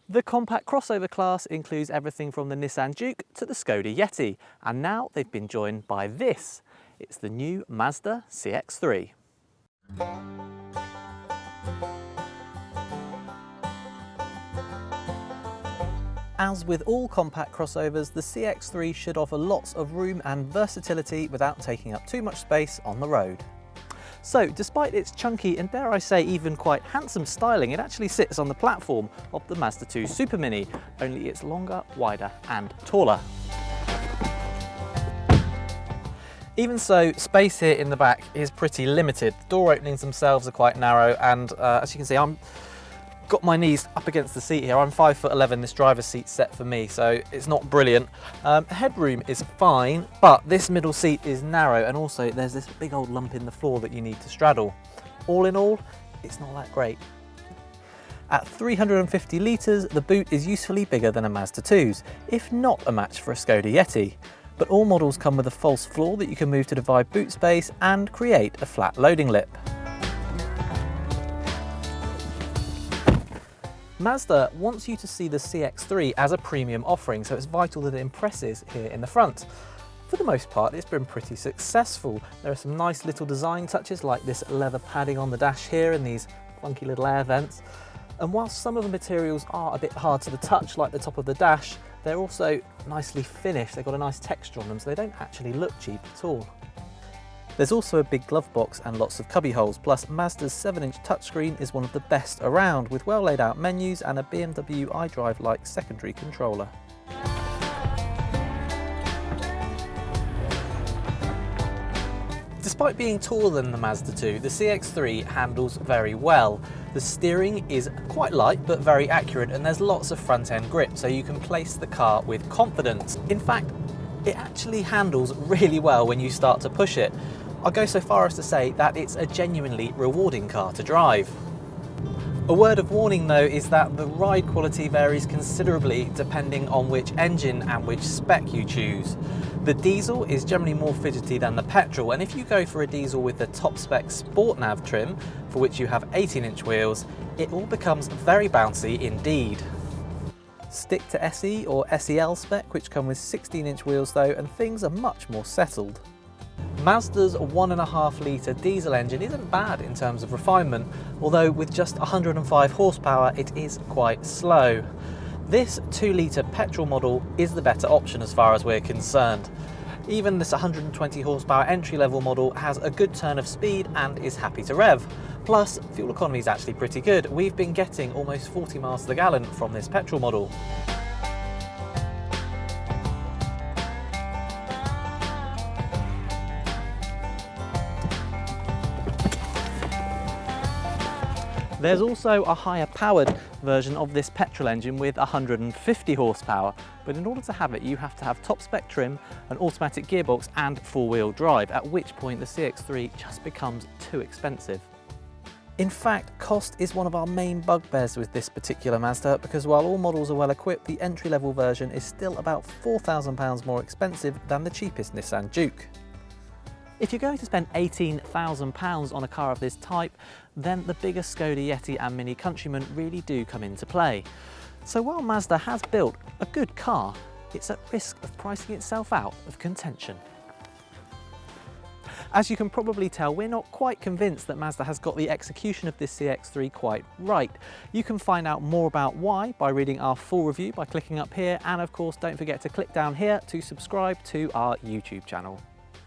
The compact crossover class includes everything from the Nissan Juke to the Skoda Yeti, and now they've been joined by this. It's the new Mazda CX-3. As with all compact crossovers, the CX-3 should offer lots of room and versatility without taking up too much space on the road. So, despite its chunky and dare I say even quite handsome styling, it actually sits on the platform of the Mazda 2 Super Mini, only it's longer, wider and taller. Even so, space here in the back is pretty limited. The door openings themselves are quite narrow, and as you can see, I've got my knees up against the seat here. I'm 5'11", this driver's seat's set for me, so it's not brilliant. Headroom is fine, but this middle seat is narrow, and also there's this big old lump in the floor that you need to straddle. All in all, it's not that great. At 350 litres, the boot is usefully bigger than a Mazda 2's, if not a match for a Skoda Yeti. But all models come with a false floor that you can move to divide boot space and create a flat loading lip. Mazda wants you to see the CX-3 as a premium offering, so it's vital that it impresses here in the front. For the most part, it's been pretty successful. There are some nice little design touches like this leather padding on the dash here and these funky little air vents. And whilst some of the materials are a bit hard to the touch, like the top of the dash, they're also nicely finished. They've got a nice texture on them, so they don't actually look cheap at all. There's also a big glove box and lots of cubby holes, plus Mazda's 7-inch touchscreen is one of the best around, with well laid out menus and a BMW iDrive-like secondary controller. Despite being taller than the Mazda 2, the CX-3 handles very well. The steering is quite light but very accurate, and there's lots of front-end grip, so you can place the car with confidence. In fact, it actually handles really well when you start to push it. I'll go so far as to say that it's a genuinely rewarding car to drive. A word of warning though is that the ride quality varies considerably depending on which engine and which spec you choose. The diesel is generally more fidgety than the petrol, and if you go for a diesel with the top spec Sport Nav trim, for which you have 18-inch wheels, it all becomes very bouncy indeed. Stick to SE or SEL spec, which come with 16-inch wheels though, and things are much more settled. Mazda's 1.5 litre diesel engine isn't bad in terms of refinement, although with just 105 horsepower it is quite slow. This 2 litre petrol model is the better option as far as we're concerned. Even this 120 horsepower entry-level model has a good turn of speed and is happy to rev. Plus, fuel economy is actually pretty good. We've been getting almost 40 miles to the gallon from this petrol model. There's also a higher powered version of this petrol engine with 150 horsepower, but in order to have it you have to have top spec trim, an automatic gearbox and four-wheel drive, at which point the CX-3 just becomes too expensive. In fact, cost is one of our main bugbears with this particular Mazda, because while all models are well equipped, the entry-level version is still about £4,000 more expensive than the cheapest Nissan Juke. If you're going to spend £18,000 on a car of this type, then the bigger Skoda Yeti and Mini Countryman really do come into play. So while Mazda has built a good car, it's at risk of pricing itself out of contention. As you can probably tell, we're not quite convinced that Mazda has got the execution of this CX-3 quite right. You can find out more about why by reading our full review by clicking up here, and of course don't forget to click down here to subscribe to our YouTube channel.